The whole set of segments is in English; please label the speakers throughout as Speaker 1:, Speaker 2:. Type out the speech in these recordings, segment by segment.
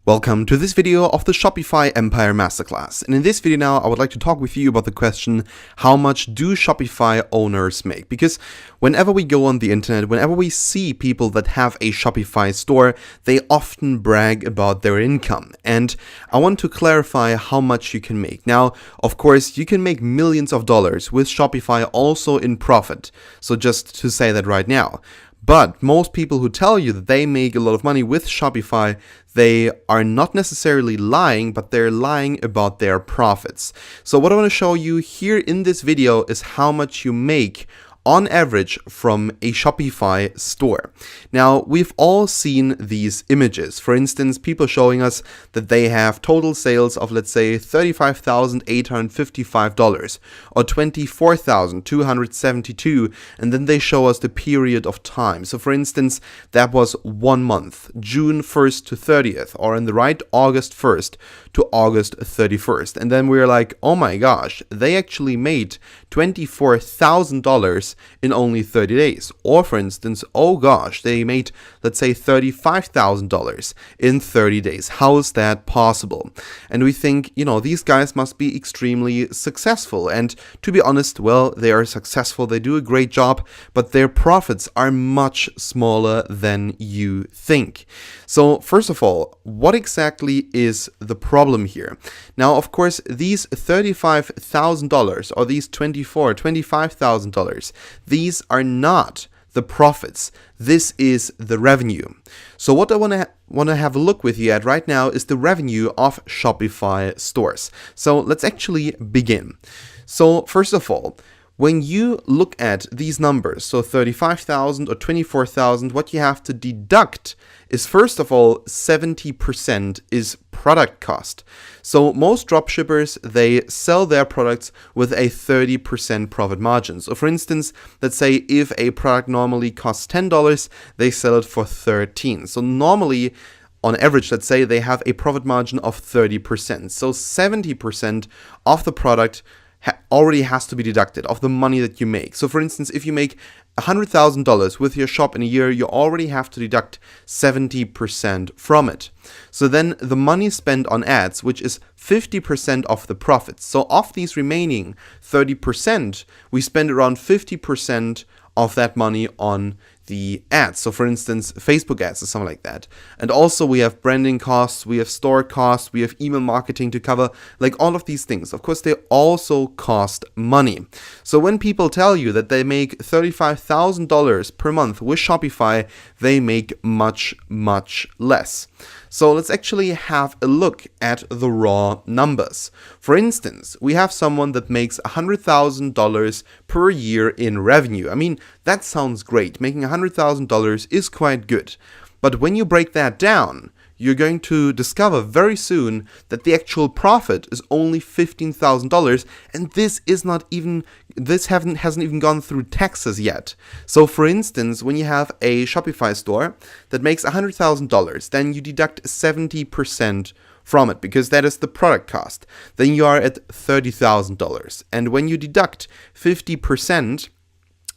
Speaker 1: Welcome to this video of the Shopify Empire Masterclass. And in this video now, I would like to talk with you about the question, how much do Shopify owners make? Because whenever we go on the internet, whenever we see people that have a Shopify store, they often brag about their income. And I want to clarify how much you can make. Now, of course, you can make millions of dollars with Shopify also in profit. So just to say that right now. But most people who tell you that they make a lot of money with Shopify, they are not necessarily lying, but they're lying about their profits. So what I want to show you here in this video is how much you make on average from a Shopify store. Now, we've all seen these images. For instance, people showing us that they have total sales of, let's say, $35,855 or $24,272, and then they show us the period of time. So for instance, that was 1 month, June 1st to 30th, or on the right, August 1st to August 31st. And then we're like, oh my gosh, they actually made $24,000 in only 30 days. Or for instance, oh gosh, they made, let's say, $35,000 in 30 days. How is that possible? And we think, these guys must be extremely successful. And to be honest, well, they are successful. They do a great job, but their profits are much smaller than you think. So first of all, what exactly is the problem here? Now, of course, these $35,000 or these $25,000, these are not the profits. This is the revenue. So what I want to have a look with you at right now is the revenue of Shopify stores. So let's actually begin. So first of all, when you look at these numbers, so 35,000 or 24,000, what you have to deduct is, first of all, 70% is product cost. So most dropshippers, they sell their products with a 30% profit margin. So for instance, let's say if a product normally costs $10, they sell it for $13. So normally, on average, let's say they have a profit margin of 30%. So 70% of the product already has to be deducted of the money that you make. So for instance, if you make $100,000 with your shop in a year, you already have to deduct 70% from it. So then the money spent on ads, which is 50% of the profits. So of these remaining 30%, we spend around 50% of that money on the ads. So for instance, Facebook ads or something like that. And also we have branding costs, we have store costs, we have email marketing to cover, like all of these things. Of course, they also cost money. So when people tell you that they make $35,000 per month with Shopify, they make much, much less. So let's actually have a look at the raw numbers. For instance, we have someone that makes $100,000 per year in revenue. I mean, that sounds great. Making $100,000 is quite good. But when you break that down, you're going to discover very soon that the actual profit is only $15,000, and this hasn't even gone through taxes yet. So for instance, when you have a Shopify store that makes $100,000, then you deduct 70% from it, because that is the product cost. Then you are at $30,000. And when you deduct 50%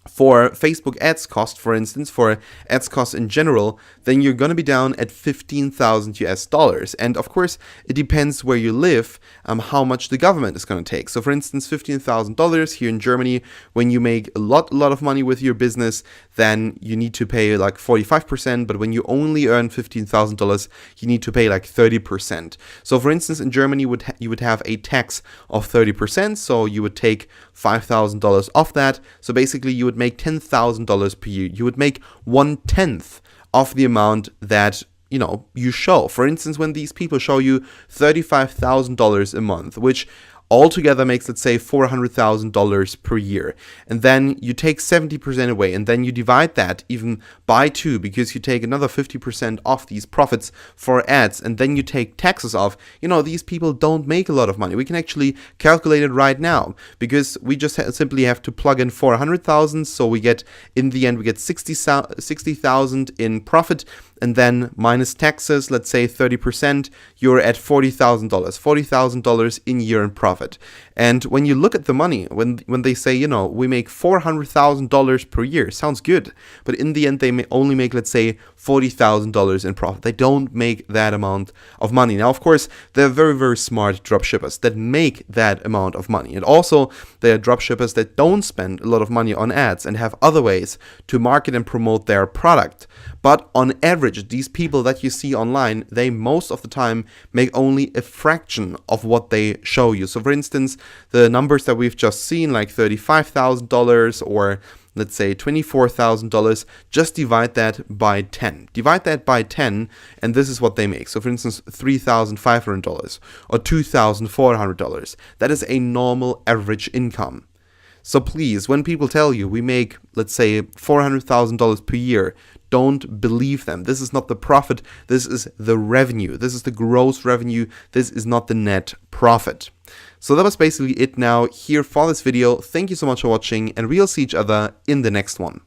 Speaker 1: for Facebook ads cost, for instance, for ads cost in general, then you're going to be down at $15,000 US. And of course, it depends where you live, how much the government is going to take. So for instance, $15,000 here in Germany, when you make a lot of money with your business, then you need to pay like 45%. But when you only earn $15,000, you need to pay like 30%. So for instance, in Germany, you would have a tax of 30%. So you would take $5,000 off that. So basically, you would make $10,000 per year. You would make 1/10 of the amount that you show. For instance, when these people show you $35,000 a month, which altogether makes, let's say, $400,000 per year. And then you take 70% away, and then you divide that even by 2, because you take another 50% off these profits for ads, and then you take taxes off. These people don't make a lot of money. We can actually calculate it right now, because we just simply have to plug in 400,000. So in the end, we get 60,000 in profit. And then minus taxes, let's say 30%, you're at $40,000 in year in profit. And when you look at the money, when they say, you know, we make $400,000 per year, sounds good. But in the end, they may only make, let's say, $40,000 in profit. They don't make that amount of money. Now, of course, there are very, very smart dropshippers that make that amount of money. And also, there are dropshippers that don't spend a lot of money on ads and have other ways to market and promote their product. But on average, these people that you see online, they most of the time make only a fraction of what they show you. So for instance, the numbers that we've just seen, like $35,000 or let's say $24,000, just divide that by 10. Divide that by 10, and this is what they make. So for instance, $3,500 or $2,400. That is a normal average income. So please, when people tell you we make, let's say, $400,000 per year, don't believe them. This is not the profit. This is the revenue. This is the gross revenue. This is not the net profit. So that was basically it now here for this video. Thank you so much for watching, and we'll see each other in the next one.